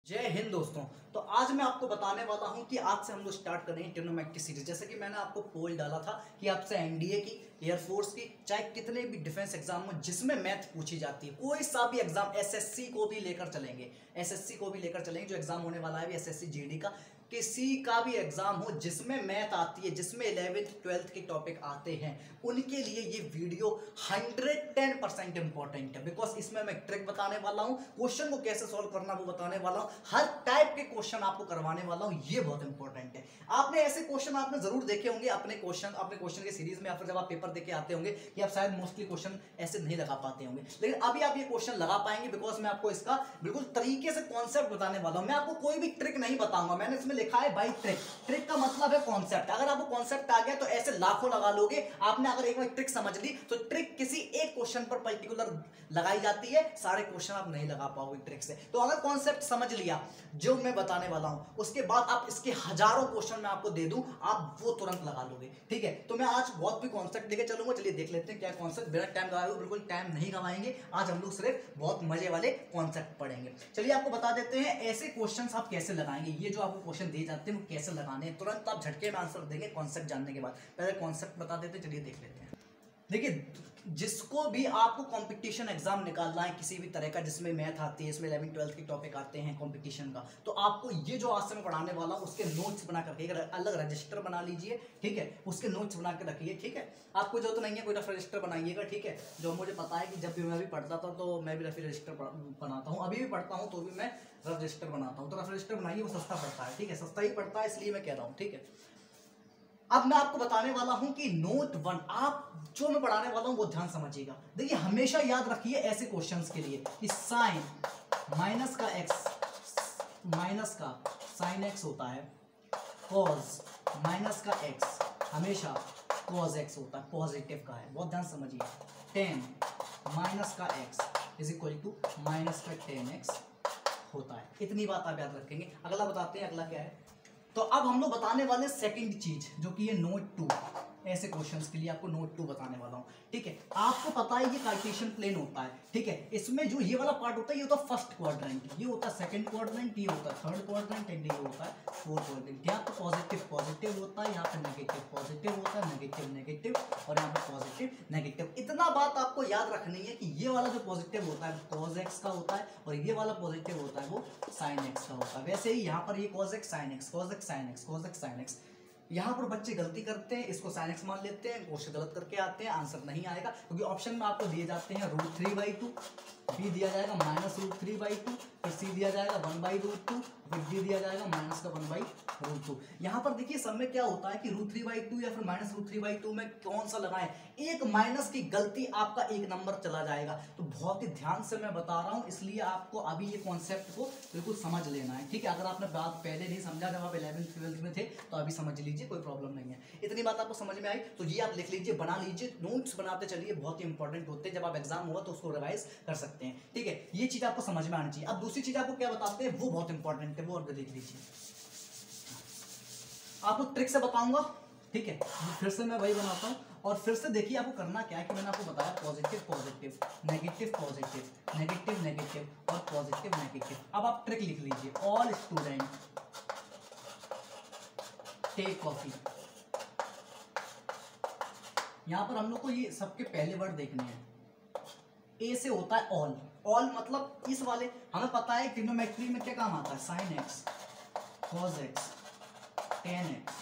जय हिंद दोस्तों। तो आज मैं आपको बताने वाला हूं कि आज से हम लोग स्टार्ट कर रहे हैं ट्रिग्नोमेट्री सीरीज। जैसे कि मैंने आपको पोल डाला था कि आपसे एनडीए की, एयरफोर्स की, चाहे कितने भी डिफेंस एग्जाम हो जिसमें मैथ पूछी जाती है, कोई सा भी एग्जाम, एसएससी को भी लेकर चलेंगे, एसएससी को भी लेकर चलेंगे जो एग्जाम होने वाला है एसएससी जीडी का, किसी का भी एग्जाम हो जिसमें मैथ आती है, जिसमें 11th 12th के टॉपिक आते हैं, उनके लिए ये वीडियो 110% इंपॉर्टेंट है। बिकॉज इसमें मैं ट्रिक बताने वाला हूं, क्वेश्चन को कैसे सॉल्व करना वो बताने वाला हूं, हर टाइप के क्वेश्चन आपको करवाने वाला हूं, ये बहुत इंपॉर्टेंट है। आपने ऐसे क्वेश्चन आपने जरूर देखे होंगे अपने क्वेश्चन के सीरीज में, या फिर जब आप पेपर देके आते होंगे कि आप शायद मोस्टली क्वेश्चन ऐसे नहीं लगा पाते होंगे, लेकिन अभी आप ये क्वेश्चन लगा पाएंगे बिकॉज मैं आपको इसका बिल्कुल तरीके से कॉन्सेप्ट बताने वाला हूं। मैं आपको कोई भी ट्रिक नहीं बताऊंगा, मैंने इसमें लिखा है बाई ट्रिक। ट्रिक का मतलब है कॉन्सेप्ट। अगर आपको कॉन्सेप्ट आ गया तो ऐसे लाखों लगा लोगे। आपने अगर एक बार ट्रिक समझ ली तो ट्रिक किसी एक क्वेश्चन पर पर्टिकुलर लगाई जाती है, सारे क्वेश्चन आप नहीं लगा पाओगे ट्रिक से। तो अगर कॉन्सेप्ट समझ लिया जो मैं बताने वाला हूं, उसके बाद आप इसके हजारों क्वेश्चन मैं आपको दे दूं, आप वो तुरंत लगा लोगे। ठीक है, तो मैं आज बहुत भी कॉन्सेप्ट लेके चलूंगा। चलिए देख लेते हैं क्या कॉन्सेप्ट। बिना टाइम गवाए हुए बिल्कुल टाइम नहीं गवाएंगे। आज हम लोग सिर्फ बहुत मजे वाले कॉन्सेप्ट पढ़ेंगे। चलिए आपको बता देते हैं ऐसे क्वेश्चन आप कैसे लगाएंगे। ये जो आपको क्वेश्चन दिए जाते हैं वो कैसे लगाने हैं, तुरंत आप झटके में आंसर देंगे कॉन्सेप्ट जानने के बाद। पहले कॉन्सेप्ट बता देते, चलिए देख लेते हैं। देखिए, जिसको भी आपको कंपटीशन एग्जाम निकालना है किसी भी तरह का जिसमें मैथ आती है, इसमें 11th 12th के टॉपिक आते हैं कंपटीशन का, तो आपको ये जो आज से मैं पढ़ाने वाला हूं उसके नोट्स बना कर रखिए। अलग रजिस्टर बना लीजिए, ठीक है, उसके नोट्स बना के रखिए। ठीक है, आपको जो तो नहीं है कोई रफ रजिस्टर बनाइएगा। ठीक है, जो मुझे पता है कि जब भी मैं भी पढ़ता था तो मैं भी रफ रजिस्टर बनाता हूँ, अभी भी पढ़ता हूँ तो भी मैं रफ रजिस्टर बनाता हूँ। तो रफ रजिस्टर बनाइए, वो सस्ता पड़ता है। ठीक है, सस्ता ही पड़ता है इसलिए मैं कह रहा हूँ। ठीक है, अब मैं आपको बताने वाला हूं कि नोट 1, आप जो मैं पढ़ाने वाला हूं वो ध्यान समझिएगा। देखिए, हमेशा याद रखिए ऐसे क्वेश्चंस के लिए कि साइन माइनस का एक्स, माइनस का साइन एक्स होता है, कॉज माइनस का एक्स हमेशा कॉज एक्स होता है, पॉजिटिव का है, बहुत ध्यान समझिए। टेन माइनस का x is equal to minus का टेन एक्स होता है। इतनी बात आप याद रखेंगे। अगला बताते हैं, अगला क्या है। तो अब हम लोग बताने वाले सेकंड चीज जो कि ये नोट 2, ऐसे क्वेश्चंस के लिए आपको नोट 2 बताने वाला हूं। ठीक है, आपको पता है ये कार्टेशियन प्लेन होता है। ठीक है, इसमें जो ये वाला पार्ट होता है ये होता है फर्स्ट क्वाड्रेंट, ये होता है सेकंड क्वाड्रेंट, ये होता है थर्ड क्वाड्रेंट, एंड ये होता है फोर्थ क्वाड्रेंट। यहाँ पे पॉजिटिव पॉजिटिव होता है, यहाँ पे नेगेटिव पॉजिटिव होता है, नेगेटिव नेगेटिव, और यहाँ पे पॉजिटिव नेगेटिव। इतना बात आपको याद रखनी है कि ये वाला जो पॉजिटिव होता है कॉज एक्स का होता है, और ये वाला पॉजिटिव होता है वो साइन एक्स का होता है। वैसे ही यहाँ पर ये cos x sine x, cos x sine x, cos x sine x. यहाँ पर बच्चे गलती करते हैं, इसको साइन एक्स मान लेते हैं, क्वेश्चन गलत करके आते हैं, आंसर नहीं आएगा क्योंकि ऑप्शन में आपको दिए जाते हैं √3/2, बी दिया जाएगा -√3/2, फिर सी दिया जाएगा 1/√2, फिर डी दिया जाएगा माइनस का 1/√2। यहाँ पर देखिए सब में क्या होता है कि √3/2 या फिर -√3/2 में कौन सा लगाएं, एक माइनस की गलती आपका एक नंबर चला जाएगा। तो बहुत ही ध्यान से मैं बता रहा हूँ, इसलिए आपको अभी ये कॉन्सेप्ट को बिल्कुल समझ लेना है। ठीक है, अगर आपने बात पहले नहीं समझा जब आप 11th 12th में थे तो अभी समझ लीजिए, कोई प्रॉब्लम नहीं है। इतनी बात आपको समझ में आई तो ये आप लिख लीजिए, बना लीजिए, नोट्स बनाते चलिए, बहुत ही इंपॉर्टेंट होते हैं। जब आप एग्जाम होगा तो उसको रिवाइज कर सकते हैं। ठीक है, ये चीज आपको समझ में आनी चाहिए। अब दूसरी चीज आपको क्या बताते हैं वो बहुत इंपॉर्टेंट है, वो और देख लीजिए। आपको ट्रिक से बताऊंगा। ठीक है, फिर से मैं वही बनाता हूं, और फिर से देखिए आपको करना क्या है कि मैंने आपको बताया positive positive, negative positive, negative negative, और पॉजिटिव नेगेटिव। अब आप ट्रिक लिख लीजिए, ऑल स्टूडेंट टेक कॉफी। यहां पर हम लोग को ये सबके पहले वर्ड देखने हैं। ए से होता है ऑल, ऑल मतलब इस वाले, हमें पता है ट्रिग्नोमेट्री में क्या काम आता है, sine x, cos x, tan x,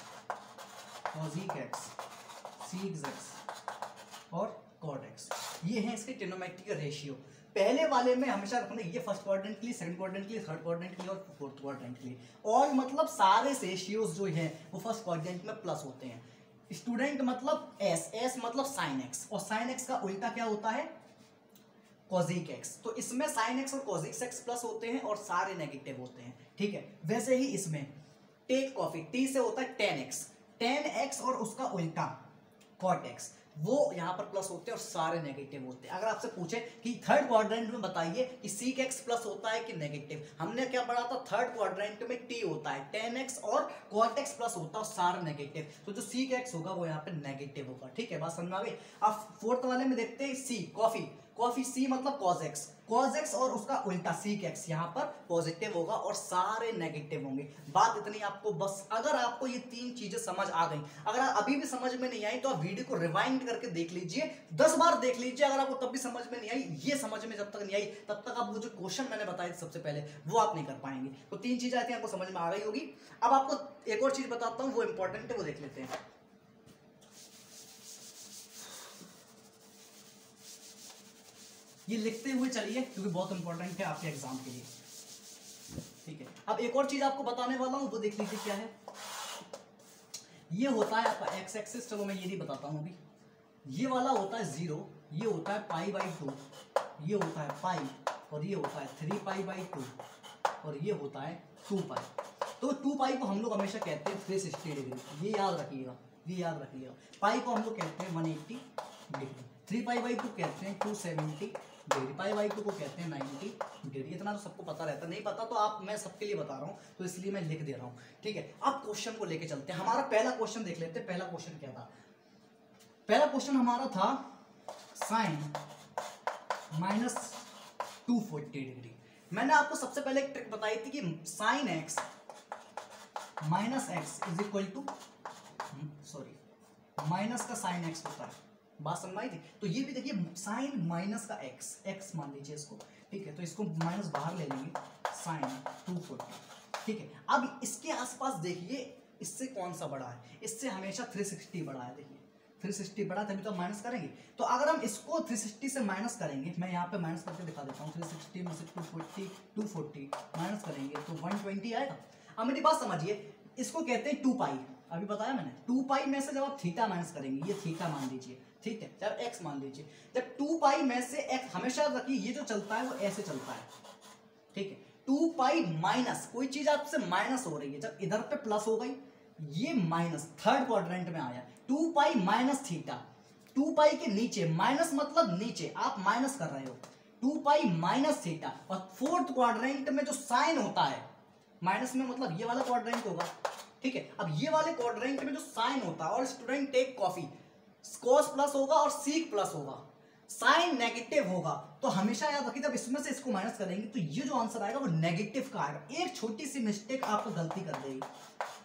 cosec x, sec x और कॉट एक्स। ये है इसके ट्रिग्नोमेट्री का रेशियो। पहले वाले में हमेशा रखना, ये फर्स्ट क्वाड्रेंट के लिए, सेकंड क्वाड्रेंट के लिए, थर्ड क्वाड्रेंट के लिए और फोर्थ क्वाड्रेंट के लिए। ऑल मतलब सारे रेशियोज जो हैं वो फर्स्ट क्वाड्रेंट में प्लस होते हैं। स्टूडेंट मतलब एस, एस मतलब साइन एक्स, और साइन एक्स का उल्टा क्या होता है, कॉजिक एक्स। तो इसमें साइन एक्स और कॉजिक एक्स प्लस होते हैं और सारे नेगेटिव होते हैं। ठीक है, वैसे ही इसमें टेक कॉफी, टी से होता है टेन एक्स, टेन एक्स और उसका उल्टा कॉट एक्स, वो यहाँ पर प्लस होते हैं और सारे नेगेटिव होते हैं। अगर आपसे पूछे कि थर्ड क्वाड्रेंट में बताइए कि सीक एक्स प्लस होता है कि नेगेटिव, हमने क्या पढ़ा था, थर्ड क्वाड्रेंट में टी होता है, टेन एक्स और कॉट एक्स प्लस होता है और सारे नेगेटिव, तो जो सीक एक्स होगा वो यहाँ पे नेगेटिव होगा। ठीक है, बात समझ में आ गई। अब फोर्थ वाले में देखते हैं सी, कॉफी, कॉफी सी मतलब कॉज एक्स और उसका उल्टा सीक एक्स यहाँ पर पॉजिटिव होगा और सारे नेगेटिव होंगे। बात इतनी आपको बस, अगर आपको ये तीन चीजें समझ आ गई, अगर अभी भी समझ में नहीं आई तो आप वीडियो को रिवाइंड करके देख लीजिए, 10 बार देख लीजिए। अगर आपको तब भी समझ में नहीं आई, ये समझ में जब तक नहीं आई तब तक आप वो जो क्वेश्चन मैंने बताए थे सबसे पहले वो आप नहीं कर पाएंगे। तो तीन चीजें आती हैं, आपको समझ में आ गई होगी। अब आपको एक और चीज बताता हूँ, वो इंपॉर्टेंट है, वो देख लेते हैं। ये लिखते हुए चलिए क्योंकि बहुत इंपॉर्टेंट है आपके एग्जाम के लिए, ठीक है। अब एक और चीज आपको बताने वाला हूं, वो देख लीजिए क्या है। ये होता है आपका एक्स एक्सिस, चलो मैं ये नहीं बताता हूं अभी। ये वाला होता है 0, ये होता है π/2, ये होता है पाई, और ये होता है 3π/2, और ये होता है 2π। तो 2π को हम लोग हमेशा कहते हैं 360 डिग्री, ये याद रखिएगा, ये याद रखिएगा। पाई को हम लोग कहते हैं 180 डिग्री, 3π/2 कहते हैं 270 डिग्री, π/2 को कहते हैं 90 डिग्री। इतना तो सबको पता रहता, नहीं पता तो आप, मैं सबके लिए बता रहा हूँ तो इसलिए मैं लिख दे रहा हूँ, ठीक है। अब क्वेश्चन को लेके चलते हैं। हमारा पहला क्वेश्चन देख लेते हैं। पहला क्वेश्चन क्या था? पहला क्वेश्चन हमारा था साइन -240 डिग्री। मैंने आपको सबसे पहले एक ट्रिक बताई थी कि sine x minus x is equal to, sorry, minus का साइन एक्स होता है, बात समझ आई थी। तो ये भी देखिए साइन माइनस का एक्स, एक्स मान लीजिए इसको, ठीक है। तो इसको माइनस बाहर ले लेंगे, साइन 240, ठीक है। अब इसके आसपास देखिए इससे कौन सा बड़ा है, इससे हमेशा 360 बड़ा है। देखिए 360 बड़ा, तभी तो हम माइनस करेंगे। तो अगर हम इसको 360 से माइनस करेंगे, मैं यहाँ पे माइनस करके दिखा देता हूँ, 360 में से 240 माइनस करेंगे तो 120 आएगा। अब मेरी बात समझिए, इसको कहते हैं 2π, अभी बताया मैंने। 2π में से जब आप थीटा माइनस करेंगे, ये थीटा मान लीजिए, ठीक है, जब x मान लीजिए, जब 2π में से x, हमेशा रखिए ये जो चलता है वो ऐसे चलता है, ठीक है। 2π माइनस, कोई चीज आपसे माइनस हो रही है, जब इधर पे प्लस हो गई, ये माइनस थर्ड क्वाड्रेंट में आया, 2π माइनस थीटा, 2π के नीचे, माइनस मतलब नीचे, आप माइनस कर रहे हो, 2π माइनस थीटा। और फोर्थ क्वाड्रेंट में जो साइन होता है, माइनस में मतलब ये वाला क्वाड्रेंट होगा, ठीक है। अब ये वाले क्वाड्रेंट में जो साइन होता है, और student take coffee, cos plus होगा और सीक प्लस होगा, साइन नेगेटिव होगा, तो हमेशा याद रखिए जब इसमें से इसको माइनस करेंगे तो ये जो आंसर आएगा वो नेगेटिव का आएगा। एक छोटी सी मिस्टेक आपको गलती कर देगी,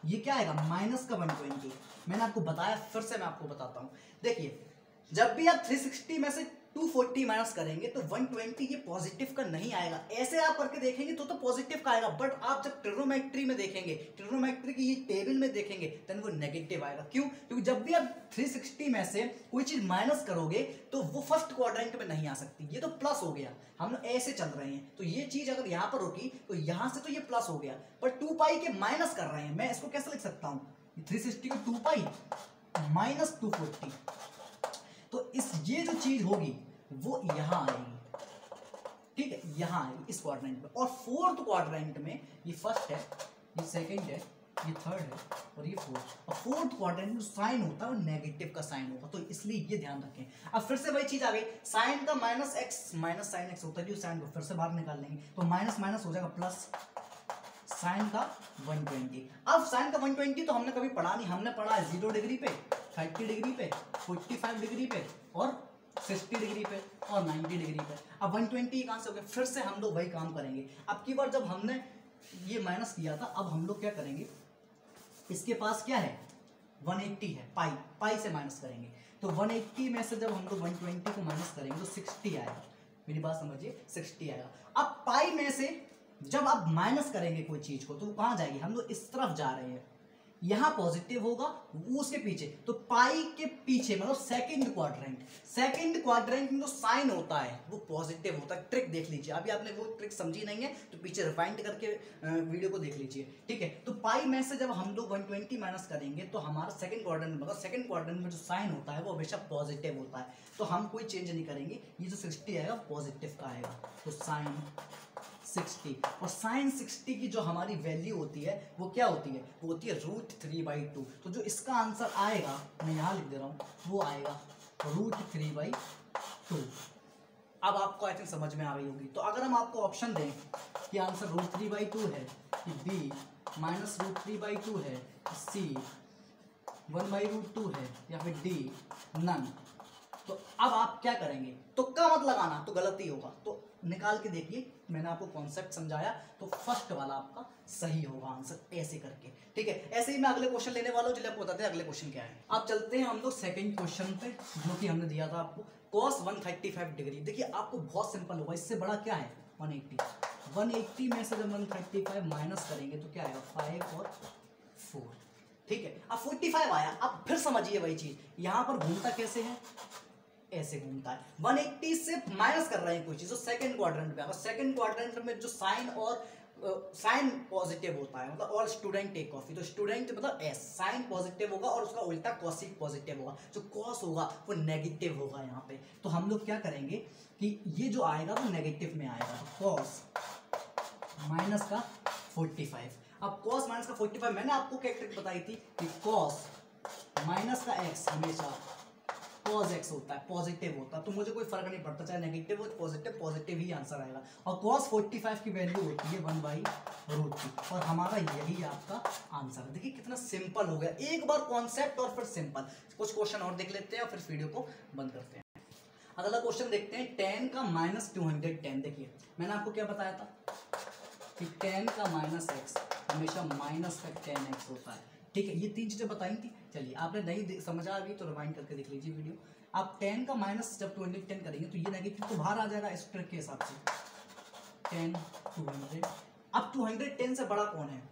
ये क्या आएगा, माइनस का 120। मैंने आपको बताया, फिर से मैं आपको बताता हूं। देखिए जब भी आप 360 में से 240 माइनस करेंगे तो 120 ये पॉजिटिव का नहीं आएगा। ऐसे आप करके देखेंगे तो पॉजिटिव का आएगा, बट आप जब ट्रिग्नोमेट्री में देखेंगे, ट्रिग्नोमेट्री की ये टेबल में देखेंगे, देन वो नेगेटिव आएगा। क्यों? क्योंकि जब भी आप 360 में से कोई चीज माइनस करोगे तो वो फर्स्ट क्वाड्रेंट में नहीं आ सकती। ये तो प्लस हो गया, हम लोग ऐसे चल रहे हैं, तो ये चीज अगर यहाँ पर होगी तो यहाँ से तो ये प्लस हो गया, पर 2π के माइनस कर रहे हैं। मैं इसको कैसे लिख सकता हूँ, 360 को 2π माइनस 240, तो इस ये जो चीज होगी वो यहां आएगी, ठीक है, यहां आएगी इस क्वाड्रेंट में। और फोर्थ क्वाड्रेंट में ये फर्स्ट है, ये सेकंड है, ये थर्ड है और ये फोर्थ। और फोर्थ क्वाड्रेंट में साइन होता है वो नेगेटिव का साइन होगा, तो इसलिए ये ध्यान रखें। अब फिर से वही चीज आ गई, साइन का minus x, minus sign x होता है, जो साइन को फिर से बाहर निकाल लेंगे तो माइनस माइनस हो जाएगा प्लस, साइन का 120। अब साइन का 120 तो हमने कभी पढ़ा नहीं, हमने पढ़ा है 0 डिग्री पे, 30 डिग्री पे, 45 डिग्री पे और 60 डिग्री पे और 90 डिग्री पे। अब 120 कहां से हो गया? फिर से हम लोग वही काम करेंगे। अब की बार जब हमने ये माइनस किया था, अब हम लोग क्या करेंगे, इसके पास क्या है 180 है, पाई, पाई से माइनस करेंगे तो 180 में से जब हम लोग 120 को माइनस करेंगे तो 60 आएगा। मेरी बात समझिए, 60 आएगा। अब पाई में से जब आप माइनस करेंगे कोई चीज को तो वो कहां जाएगी, हम लोग इस तरफ जा रहे हैं, यहां पॉजिटिव होगा, वो उसके पीछे, तो पाई के पीछे मतलब सेकंड क्वाड्रेंट में जो साइन होता है वो पॉजिटिव होता है। ट्रिक देख लीजिए, अभी आपने वो ट्रिक समझी नहीं है तो पीछे रिफाइंड करके वीडियो को देख लीजिए, ठीक है। तो पाई में से जब हम लोग 120 माइनस करेंगे तो हमारा सेकंड क्वाड्रेंट, मतलब सेकंड क्वाड्रेंट में जो साइन होता है वो हमेशा पॉजिटिव होता है, तो हम कोई चेंज नहीं करेंगे, ये जो 60 आएगा पॉजिटिव का आएगा, तो साइन 60। और साइन 60 की जो हमारी वैल्यू होती है वो क्या होती है, वो होती है √3/2। तो जो इसका आंसर आएगा, मैं यहाँ लिख दे रहा हूँ, वो आएगा √3/2। अब आपको आई थिंक समझ में आ रही होगी। तो अगर हम आपको ऑप्शन दें कि आंसर √3/2 है, कि बी माइनस √3/2 है, सी 1/√2 है, या फिर डी नन, तो अब आप क्या करेंगे, तुक्का मत लगाना, तो गलती होगा। तो निकाल के देखिए, मैंने आपको कॉन्सेप्ट समझाया, तो फर्स्ट वाला आपका सही होगा आंसर, ऐसे करके। ठीक है, ऐसे ही मैं अगले क्वेश्चन लेने वाला हूँ, चलिए आपको बताते हैं अगले क्वेश्चन क्या है। अब चलते हैं हम लोग सेकंड क्वेश्चन पे, जो कि हमने दिया था आपको cos 135 डिग्री। देखिए आपको बहुत सिंपल होगा, इससे बड़ा क्या है 180 में से जब 135 माइनस करेंगे तो क्या आएगा 5 और 4। ठीक है, अब 45 आया। अब फिर समझिए वही चीज, यहाँ पर घूमता कैसे है, ऐसे घूमता है। 180 से माइनस कर रहे हैं कोई चीज, तो सेकंड क्वाड्रेंट पे। सेकंड क्वाड्रेंट में जो साइन और साइन पॉजिटिव होता है, मतलब ऑल स्टूडेंट टेक कॉफी, तो स्टूडेंट मतलब एस, साइन पॉजिटिव होगा और उसका उल्टा कॉसिक पॉजिटिव होगा, जो कॉस होगा वो नेगेटिव होगा यहाँ पे। तो हम लोग क्या करेंगे कि ये जो आएगा वो नेगेटिव में आएगा, तो कॉस माइनस का 45। अब कॉस माइनस का 45 मैंने आपको क्या ट्रिक बताई थी कि कॉस माइनस का एक्स हमेशा cos x होता है, पॉजिटिव होता है, तो मुझे कोई फर्क नहीं पड़ता, चाहे नेगेटिव हो पॉजिटिव, पॉजिटिव ही आंसर आएगा। और cos 45 की वैल्यू होती है 1/√3, और हमारा यही आपका आंसर है। देखिए कितना सिंपल हो गया, एक बार कॉन्सेप्ट और फिर सिंपल। कुछ क्वेश्चन और देख लेते हैं और फिर वीडियो को बंद करते हैं। अगला क्वेश्चन देखते हैं, tan का -210। देखिए मैंने आपको क्या बताया था कि tan का -x हमेशा माइनस का tan x होता है। ठीक है, ये तीन चीजें बताई थी। चलिए आपने नहीं समझा अभी तो रिवाइंड करके देख लीजिए वीडियो। आप tan का माइनस जब 210 करेंगे तो ये नेगेटिव तो बाहर आ जाएगा इस ट्रिक के हिसाब से, tan 200। अब 210 से बड़ा कौन है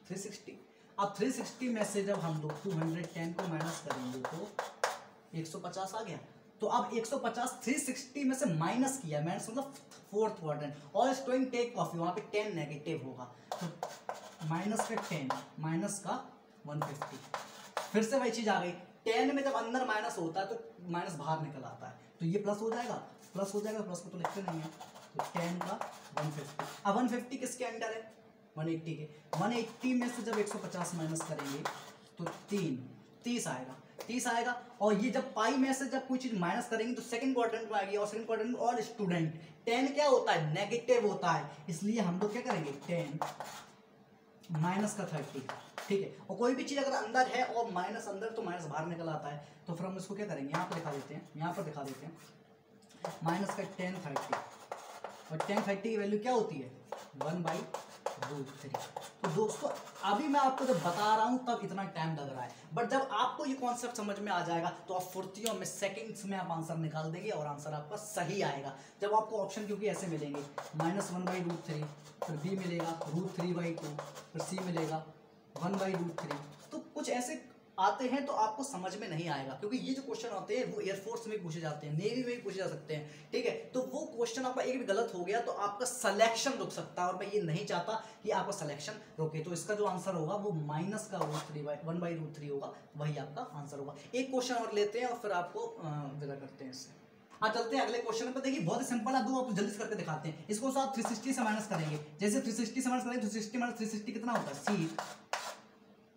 360। अब 360 में से जब हम लोग 210 को माइनस करेंगे तो 150 आ गया। तो अब 150 360 में से माइनस किया, माइनस मतलब फोर्थ क्वाड्रेंट, और स्टूडेंट टेक कॉफी, वहां पे 10 नेगेटिव होगा, तो माइनस का 10 माइनस का 150। फिर से वही चीज आ गई, 10 में जब अंदर माइनस होता है तो माइनस बाहर निकल आता है, तो ये प्लस हो जाएगा, प्लस हो जाएगा, प्लस को तो लिखते नहीं है, तो 10 का 150। अब 150 किसके अंडर है 180 के। 180 में से जब 150 माइनस करेंगे तो 30 आएगा, 30 आएगा। और ये जब पाई में से जब कोई चीज माइनस करेंगे तो सेकंड क्वाड्रेंट में आएगी, और सेकंड क्वाड्रेंट में और स्टूडेंट 10 क्या होता है नेगेटिव होता है, इसलिए हम लोग क्या करेंगे 10 माइनस का 30। ठीक है, और कोई भी चीज अगर अंदर है और माइनस अंदर तो माइनस बाहर निकल आता है, तो फिर हम इसको क्या करेंगे यहाँ पर दिखा देते हैं, यहाँ पर दिखा देते हैं माइनस का 10 30, और 10 30 की वैल्यू क्या होती है 1/√3। तो दोस्तों अभी मैं आपको जब बता रहा हूं तब इतना टाइम लग रहा है, बट जब आपको ये कॉन्सेप्ट समझ में आ जाएगा तो आप फुर्तियों में सेकंड्स में आप आंसर निकाल देंगे और आंसर आपका सही आएगा। जब आपको ऑप्शन क्योंकि ऐसे मिलेंगे -1/√3, फिर बी मिलेगा √3/2, फिर सी मिलेगा 1/√3, तो कुछ ऐसे आते हैं तो आपको समझ में नहीं आएगा, क्योंकि ये जो क्वेश्चन होते हैं वो एयरफोर्स में पूछे जाते हैं, नेवी में भी पूछे जा सकते हैं। ठीक है, तो वो क्वेश्चन आपका एक भी गलत हो गया तो आपका सिलेक्शन रुक सकता है, और मैं ये नहीं चाहता कि आपका सिलेक्शन रुके। तो इसका जो आंसर होगा वो माइनस का 1/√3 होगा, वही आपका आंसर होगा। एक क्वेश्चन और लेते हैं और फिर आपको विदा करते हैं इससे। हाँ चलते हैं अगले क्वेश्चन पर। देखिए बहुत ही सिंपल है, दो आपको जल्दी से करके दिखाते हैं। इसको आप 360 से माइनस करेंगे, जैसे 360 से माइनस करेंगे 360 - 360 कितना होता है सी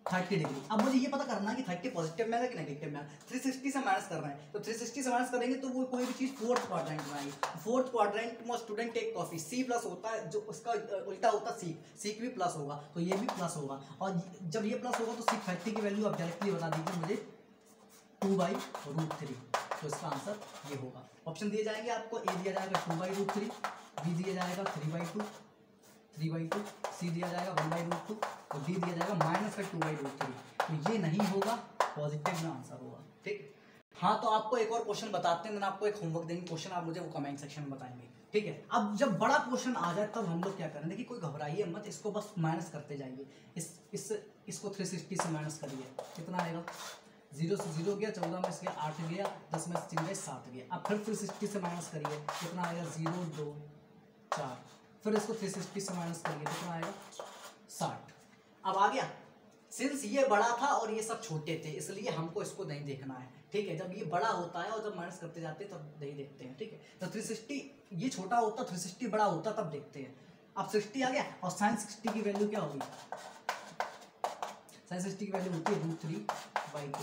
30 डिग्री। अब मुझे ये पता करना है कि 30 पॉजिटिव में है कि नेगेटिव में है। 360 से माइनस कर रहे हैं, तो 360 से माइनस करेंगे तो वो कोई भी चीज फोर्थ क्वाड्रेंट में आएगी। फोर्थ क्वाड्रेंट में student take coffee, C plus होता है, जो उसका उल्टा होता है सीक भी प्लस होगा, तो ये भी प्लस होगा। और जब ये प्लस होगा तो सीक 30 की वैल्यू आप डायरेक्टली बता दीजिए मुझे 2/√3, तो इसका आंसर ये होगा। ऑप्शन दिए जाएंगे आपको, ए दिया जाएगा 2/√3, बी दिया जाएगा 3/2, सी दिया जाएगा 1/√2, और डी दिया जाएगा माइनस का 2/√3। तो ये नहीं होगा, पॉजिटिव में आंसर होगा। ठीक, हाँ तो आपको एक और क्वेश्चन बताते हैं, आपको एक होमवर्क देंगे क्वेश्चन, आप मुझे वो कमेंट सेक्शन में बताएंगे। ठीक है, अब जब बड़ा क्वेश्चन आ जाए तब हम लोग क्या करें, देखिए कोई घबराइए मत, इसको बस माइनस करते जाइए। इसको 360 से माइनस करिए, कितना आएगा 0 से 0 गया, 14 में से 8 गया, 10 में से 3 गए 7 गया। अब फिर 360 से माइनस करिए, कितना आएगा 0 2 4, फिर इसको 360 से माइनस करिए, कितना आएगा 60। अब आ गया, सिंस ये बड़ा था और ये सब छोटे थे इसलिए हमको इसको नहीं देखना है। ठीक है, जब ये बड़ा होता है और जब माइनस करते जाते हैं तब नहीं देखते हैं। ठीक है, तो 360 ये छोटा होता, 360 बड़ा होता तब देखते हैं। अब 60 आ गया, और sin 60 की वैल्यू क्या होगी, sin 60 की वैल्यू होती है √3/2,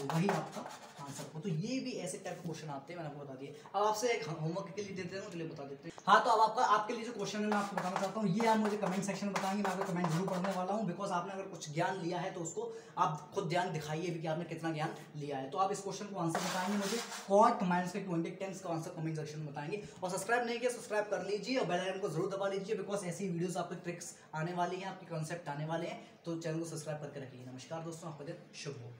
वही आपका आंसर को। तो ये भी ऐसे टाइप के क्वेश्चन आते हैं, मैंने आपको बता दिया। अब आपसे एक होमवर्क के लिए देते हैं, चलिए बता देते हैं। हाँ, तो अब आपके लिए जो क्वेश्चन है मैं आपको बताना चाहता हूँ, ये आप मुझे कमेंट सेक्शन में बताएंगे, मैं आपको कमेंट जरूर पढ़ने वाला हूँ। बिकॉज आपने अगर कुछ ज्ञान लिया है तो उसको आप खुद ध्यान दिखाइए भी कि आपने कितना ज्ञान लिया है। तो आप इस क्वेश्चन को आंसर बताएंगे मुझे कॉट -20 का आंसर कमेंट सेक्शन में बताएंगे। और सब्सक्राइब नहीं किया सब्सक्राइब कर लीजिए और बेल आइकन को जरूर दबा लीजिए, बिकॉज ऐसी वीडियोस आपके ट्रिक्स आने वाली हैं, आपके कॉन्सेप्ट आने वाले हैं। तो चैनल को सब्सक्राइब करके रखिए। नमस्कार दोस्तों, आपका दिन शुभ हो।